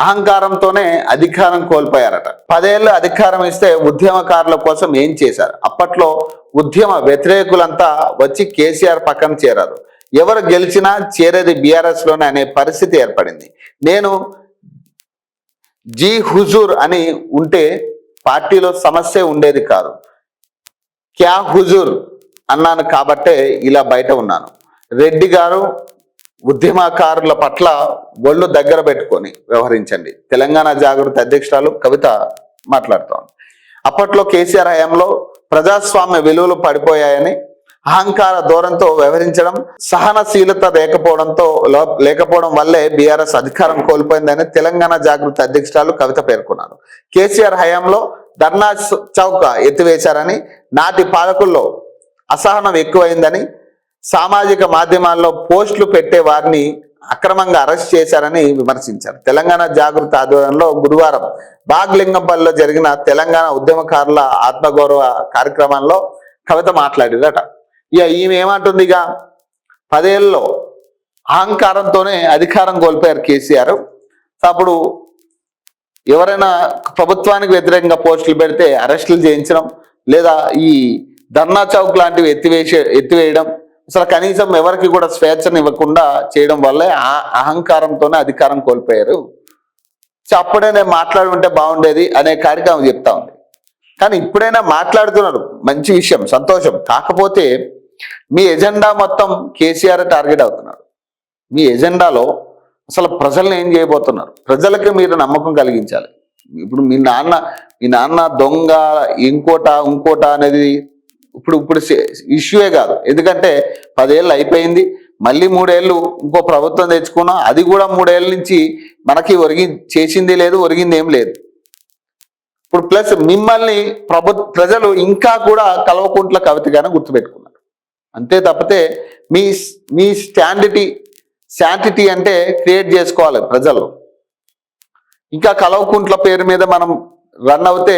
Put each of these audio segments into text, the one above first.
అహంకారంతోనే అధికారం కోల్పోయారట. 10 ఏళ్ళు అధికారం ఇస్తే ఉద్యమకారుల కోసం ఏం చేశారు? అప్పట్లో ఉద్యమ వ్యతిరేకులంతా వచ్చి కేసీఆర్ పక్కన చేరారు. ఎవరు గెలిచినా చేరేది బీఆర్ఎస్ లోనే అనే పరిస్థితి ఏర్పడింది. నేను జీ హుజూర్ అని ఉంటే పార్టీలో సమస్య ఉండేది కాదు. క్యా హుజూర్ అన్నాను కాబట్టే ఇలా బయట ఉన్నాను. రెడ్డి గారు ఉద్యమకారుల పట్ల ఒళ్ళు దగ్గర పెట్టుకొని వ్యవహరించండి. తెలంగాణ జాగృతి అధ్యక్షురాలు కవిత మాట్లాడుతోంది. అప్పట్లో కేసీఆర్ హయాంలో ప్రజాస్వామ్య విలువలు పడిపోయాయని, అహంకార ధోరణితో వ్యవహరించడం, సహనశీలత లేకపోవడం వల్లే బీఆర్ఎస్ అధికారం కోల్పోయిందని తెలంగాణ జాగృతి అధ్యక్షురాలు కవిత పేర్కొన్నారు. కేసీఆర్ హయాంలో ధర్నా చౌక ఎత్తివేశారని, నాటి పాలకుల్లో అసహనం ఎక్కువైందని, సామాజిక మాధ్యమాల్లో పోస్టులు పెట్టే వారిని అక్రమంగా అరెస్ట్ చేశారని విమర్శించారు. తెలంగాణ జాగృతి ఆధ్వర్యంలో గురువారం బాగ్లింగంపల్లిలో జరిగిన తెలంగాణ ఉద్యమకారుల ఆత్మగౌరవ కార్యక్రమంలో కవిత మాట్లాడిందట. ఈమె ఏమంటుంది? 10 ఏళ్ళలో అహంకారంతోనే అధికారం కోల్పోయారు కేసీఆర్. అప్పుడు ఎవరైనా ప్రభుత్వానికి వ్యతిరేకంగా పోస్టులు పెడితే అరెస్టులు చేయించడం, లేదా ఈ ధర్నా చౌక్ లాంటివి ఎత్తివేయడం, అసలు కనీసం ఎవరికి కూడా స్వేచ్ఛను ఇవ్వకుండా చేయడం వల్లే అహంకారంతోనే అధికారం కోల్పోయారు. అప్పుడే నేను మాట్లాడి ఉంటే బాగుండేది అనే కార్యక్రమం చెప్తా ఉంది. కానీ ఇప్పుడైనా మాట్లాడుతున్నారు, మంచి విషయం, సంతోషం. కాకపోతే మీ ఎజెండా మొత్తం కేసీఆర్ టార్గెట్ అవుతున్నారు. మీ ఎజెండాలో అసలు ప్రజల్ని ఏం చేయబోతున్నారు? ప్రజలకి మీరు నమ్మకం కలిగించాలి. ఇప్పుడు మీ నాన్న దొంగ, ఇంకోట అనేది ఇప్పుడు ఇష్యూయే కాదు. ఎందుకంటే 10 ఏళ్ళు అయిపోయింది, మళ్ళీ 3 ఏళ్ళు ఇంకో ప్రభుత్వం తెచ్చుకున్నాం. అది కూడా 3 ఏళ్ళ నుంచి మనకి చేసింది లేదు, ఒరిగింది ఏం లేదు. ఇప్పుడు ప్లస్ మిమ్మల్ని ప్రజలు ఇంకా కూడా కల్వకుంట్ల కవితగానే గుర్తుపెట్టుకున్నారు. అంతే తప్పితే మీ శాంటిటీ అంటే క్రియేట్ చేసుకోవాలి ప్రజలు. ఇంకా కల్వకుంట్ల పేరు మీద మనం రన్ అవుతే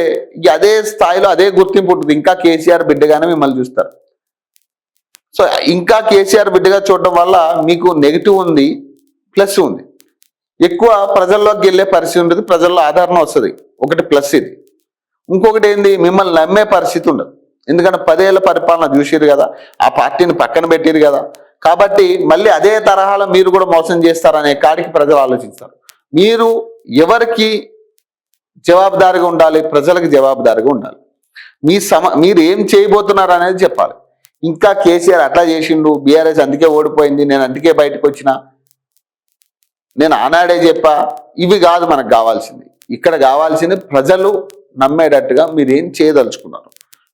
అదే స్థాయిలో అదే గుర్తింపు ఉంటుంది. ఇంకా కేసీఆర్ బిడ్డగానే మిమ్మల్ని చూస్తారు. సో ఇంకా కేసీఆర్ బిడ్డగా చూడడం వల్ల మీకు నెగిటివ్ ఉంది, ప్లస్ ఉంది. ఎక్కువ ప్రజల్లోకి వెళ్ళే పరిస్థితి ఉంటుంది, ప్రజల్లో ఆదరణ వస్తుంది. ఒకటి ప్లస్ ఇది. ఇంకొకటి ఏంది, మిమ్మల్ని నమ్మే పరిస్థితి ఉండదు. ఎందుకంటే 10 ఏళ్ళ పరిపాలన చూసిరు కదా, ఆ పార్టీని పక్కన పెట్టిరు కదా. కాబట్టి మళ్ళీ అదే తరహాలో మీరు కూడా మోసం చేస్తారనే కాడికి ప్రజలు ఆలోచిస్తారు. మీరు ఎవరికి జవాబుదారిగా ఉండాలి? ప్రజలకు జవాబుదారిగా ఉండాలి. మీరు ఏం చేయబోతున్నారు అనేది చెప్పాలి. ఇంకా కేసీఆర్ అట్లా చేసిండు, బీఆర్ఎస్ అందుకే ఓడిపోయింది, నేను అందుకే బయటకు వచ్చిన, నేను ఆనాడే చెప్పా, ఇవి కాదు మనకు కావాల్సింది. ఇక్కడ కావాల్సింది ప్రజలు నమ్మేటట్టుగా మీరు ఏం చేయదలుచుకున్నారు,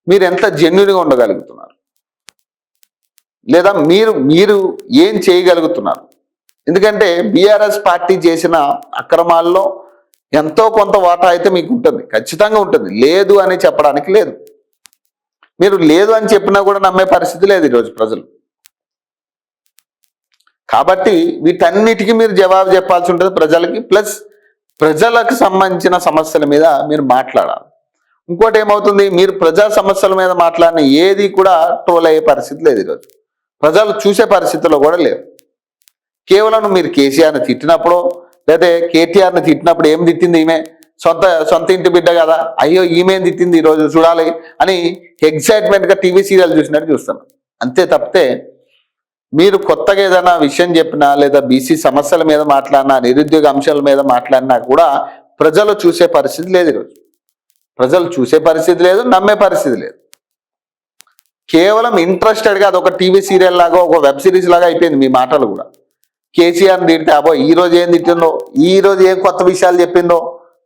మీరు ఎంత జెన్యున్గా ఉండగలుగుతున్నారు, లేదా మీరు ఏం చేయగలుగుతున్నారు. ఎందుకంటే బీఆర్ఎస్ పార్టీ చేసిన అక్రమాల్లో ఎంతో కొంత వాటా అయితే మీకు ఉంటుంది, ఖచ్చితంగా ఉంటుంది. లేదు అని చెప్పడానికి లేదు. మీరు లేదు అని చెప్పినా కూడా నమ్మే పరిస్థితి లేదు ఈరోజు ప్రజలు. కాబట్టి వీటన్నిటికీ మీరు జవాబు చెప్పాల్సి ఉంటుంది ప్రజలకి. ప్లస్ ప్రజలకు సంబంధించిన సమస్యల మీద మీరు మాట్లాడాలి. ఇంకోటి ఏమవుతుంది, మీరు ప్రజా సమస్యల మీద మాట్లాడిన ఏది కూడా ట్రోల్ అయ్యే పరిస్థితి లేదు ఈరోజు. ప్రజలు చూసే పరిస్థితుల్లో కూడా లేదు. కేవలం మీరు కేసీఆర్ని తిట్టినప్పుడు, లేదా కేటీఆర్ని తిట్టినప్పుడు ఏం తిట్టింది ఈమె, సొంత ఇంటి బిడ్డ కదా, అయ్యో ఈమె తిట్టింది ఈరోజు చూడాలి అని ఎగ్జైట్మెంట్గా టీవీ సీరియల్ చూసినట్టు చూస్తున్నాం. అంతే తప్పితే మీరు కొత్తగా ఏదైనా విషయం చెప్పినా, లేదా బీసీ సమస్యల మీద మాట్లాడినా, నిరుద్యోగ అంశాల మీద మాట్లాడినా కూడా ప్రజలు చూసే పరిస్థితి లేదు ఈరోజు. ప్రజలు చూసే పరిస్థితి లేదు, నమ్మే పరిస్థితి లేదు. కేవలం ఇంట్రెస్టెడ్గా అదొక టీవీ సీరియల్ లాగా, ఒక వెబ్ సిరీస్ లాగా అయిపోయింది మీ మాటలు కూడా. కేసీఆర్ని తిడితే అబ్బో ఈరోజు ఏం తిట్టిందో, ఈరోజు ఏం కొత్త విషయాలు చెప్పిందో,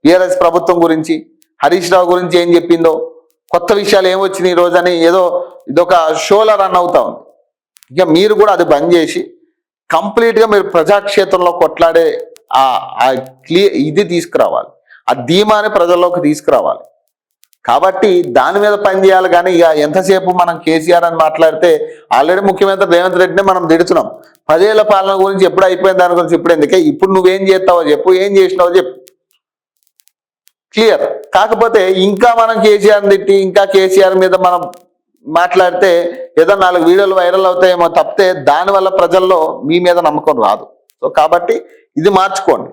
బీఆర్ఎస్ ప్రభుత్వం గురించి, హరీష్ రావు గురించి ఏం చెప్పిందో, కొత్త విషయాలు ఏమొచ్చినాయి ఈరోజు అని ఏదో ఇదొక షోలా రన్ అవుతా ఉంది. ఇక మీరు కూడా అది బంద్ చేసి కంప్లీట్గా మీరు ప్రజాక్షేత్రంలో కొట్లాడే ఇది తీసుకురావాలి, ఆ ధీమాని ప్రజల్లోకి తీసుకురావాలి. కాబట్టి దాని మీద పని చేయాలి. కానీ ఇక ఎంతసేపు మనం కేసీఆర్ అని మాట్లాడితే ఆల్రెడీ ముఖ్యమంత్రి రేవంత్ రెడ్డిని మనం తిడుతున్నాం. 10 ఏళ్ల పాలన గురించి ఎప్పుడు అయిపోయింది దాని గురించి ఇప్పుడు ఎందుకే, ఇప్పుడు నువ్వేం చేస్తావో చెప్పు, ఏం చేసినావో చెప్పు, క్లియర్. కాకపోతే ఇంకా మనం కేసీఆర్ని తిట్టి ఇంకా కేసీఆర్ మీద మనం మాట్లాడితే ఏదో 4 వీడియోలు వైరల్ అవుతాయేమో తప్పితే దానివల్ల ప్రజల్లో మీ మీద నమ్మకం రాదు. సో కాబట్టి ఇది మార్చుకోండి.